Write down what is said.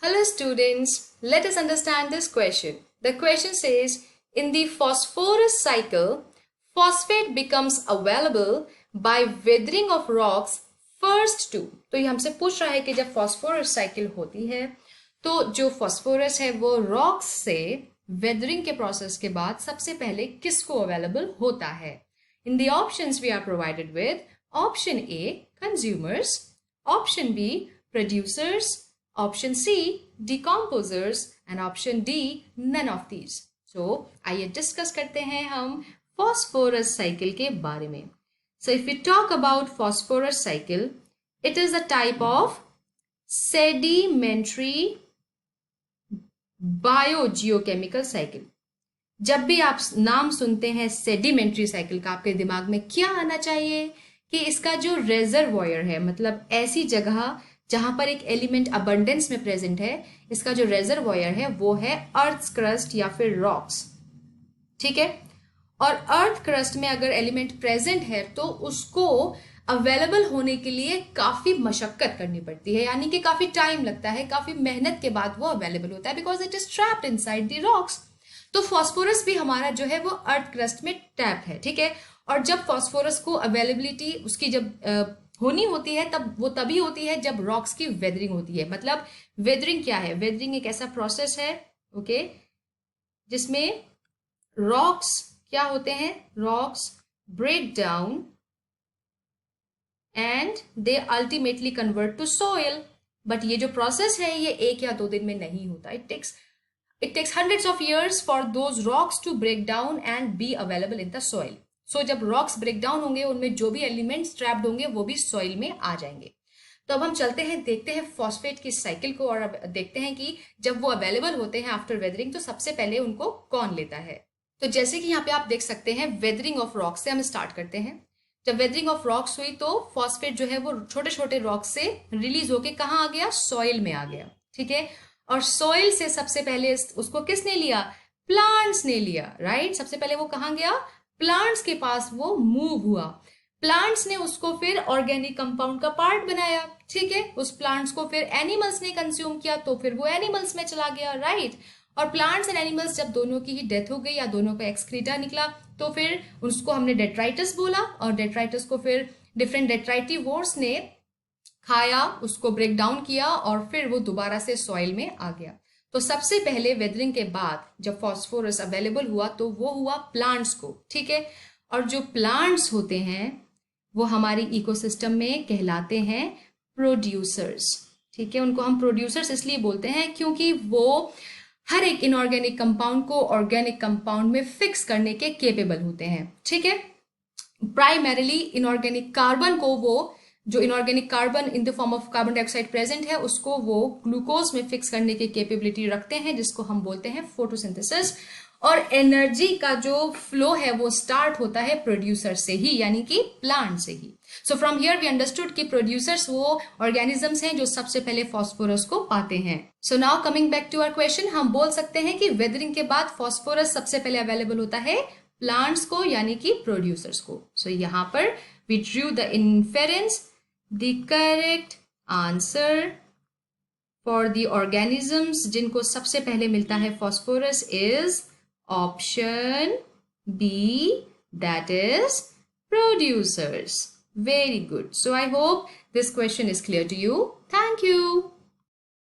Hello students, let us understand this question. The question says, in the phosphorus cycle, phosphate becomes available by weathering of rocks first to. तो ये हमसे पूछ रहा है कि जब phosphorus cycle होती है तो जो phosphorus है वो rocks से weathering के process के बाद सबसे पहले किसको available होता है. In the options we are provided with option A, consumers, option B, producers, option C, decomposers and option D, none of these. So, आइए डिस्कस करते हैं हम phosphorus cycle के बारे में. So, if we talk about phosphorus cycle, it is a type of sedimentary biogeochemical cycle. जब भी आप नाम सुनते हैं सेडिमेंट्री साइकिल का आपके दिमाग में क्या आना चाहिए कि इसका जो रेजर्वॉयर है, मतलब ऐसी जगह जहां पर एक एलिमेंट अबंडेंस में प्रेजेंट है, इसका जो रेजर्वॉयर है वो है अर्थ क्रस्ट या फिर रॉक्स. ठीक है. और अर्थ क्रस्ट में अगर एलिमेंट प्रेजेंट है तो उसको अवेलेबल होने के लिए काफी मशक्कत करनी पड़ती है, यानी कि काफी टाइम लगता है, काफी मेहनत के बाद वो अवेलेबल होता है because it is trapped inside the rocks. तो फॉस्फोरस भी हमारा जो है वो अर्थ क्रस्ट में टैप है. ठीक है. और जब फॉस्फोरस को अवेलेबिलिटी उसकी जब होनी होती है तब वो तभी होती है जब रॉक्स की वेदरिंग होती है. मतलब वेदरिंग क्या है? वेदरिंग एक ऐसा प्रोसेस है ओके जिसमें रॉक्स क्या होते हैं? Rocks break down and they ultimately convert to soil. But ये जो प्रोसेस है ये 1 या 2 दिन में नहीं होता. It takes hundreds of years for those rocks to break down and be available in the soil. So जब rocks break down होंगे उनमें जो भी एलिमेंट्स ट्रैप्ड होंगे वो भी सॉइल में आ जाएंगे. तो अब हम चलते हैं, देखते हैं फॉस्फेट की साइकिल को और अब देखते हैं कि जब वो अवेलेबल होते हैं आफ्टर वेदरिंग तो सबसे पहले उनको कौन लेता है. तो जैसे कि यहाँ पे आप देख सकते हैं वेदरिंग ऑफ रॉक्स से हम स्टार्ट करते हैं. जब वेदरिंग ऑफ रॉक्स हुई तो फॉस्फेट जो है वो छोटे छोटे रॉक्स से रिलीज होके कहाँ आ गया? सॉइल में आ गया. ठीक है. और सॉइल से सबसे पहले उसको किसने लिया? प्लांट्स ने लिया. राइट. सबसे पहले वो कहाँ गया? प्लांट्स के पास वो मूव हुआ. प्लांट्स ने उसको फिर ऑर्गेनिक कंपाउंड का पार्ट बनाया. ठीक है. उस प्लांट्स को फिर एनिमल्स ने कंज्यूम किया तो फिर वो एनिमल्स में चला गया. राइट. और प्लांट्स एंड एनिमल्स जब दोनों की ही डेथ हो गई या दोनों का एक्सक्रीटा निकला तो फिर उसको हमने डेट्राइटस बोला और डेट्राइटस को फिर डिफरेंट डेट्राइटिवोर्स ने खाया, उसको ब्रेक डाउन किया और फिर वो दोबारा से सॉइल में आ गया. तो सबसे पहले वेदरिंग के बाद जब फॉस्फोरस अवेलेबल हुआ तो वो हुआ प्लांट्स को. ठीक है. और जो प्लांट्स होते हैं वो हमारी इकोसिस्टम में कहलाते हैं प्रोड्यूसर्स. ठीक है. उनको हम प्रोड्यूसर्स इसलिए बोलते हैं क्योंकि वो हर एक इनऑर्गेनिक कंपाउंड को ऑर्गेनिक कंपाउंड में फिक्स करने के केपेबल होते हैं. ठीक है. प्राइमरीली इनऑर्गेनिक कार्बन को वो जो inorganic carbon in the form of carbon dioxide present है उसको वो ग्लूकोज में फिक्स करने की कैपेबिलिटी रखते हैं जिसको हम बोलते हैं फोटोसिंथेसिस. और एनर्जी का जो फ्लो है वो स्टार्ट होता है प्रोड्यूसर से ही, यानी कि प्लांट से ही. So from here we understood कि प्रोड्यूसर्स वो ऑर्गेनिजम्स हैं जो सबसे पहले फॉस्फोरस को पाते हैं. So now coming back to our question, हम बोल सकते हैं कि वेदरिंग के बाद फॉस्फोरस सबसे पहले अवेलेबल होता है प्लांट्स को यानी कि प्रोड्यूसर्स को. सो यहाँ पर we drew the inference. The correct answer for the organisms जिनको सबसे पहले मिलता है phosphorus is option B, that is producers. Very good. So I hope this question is clear to you. Thank you.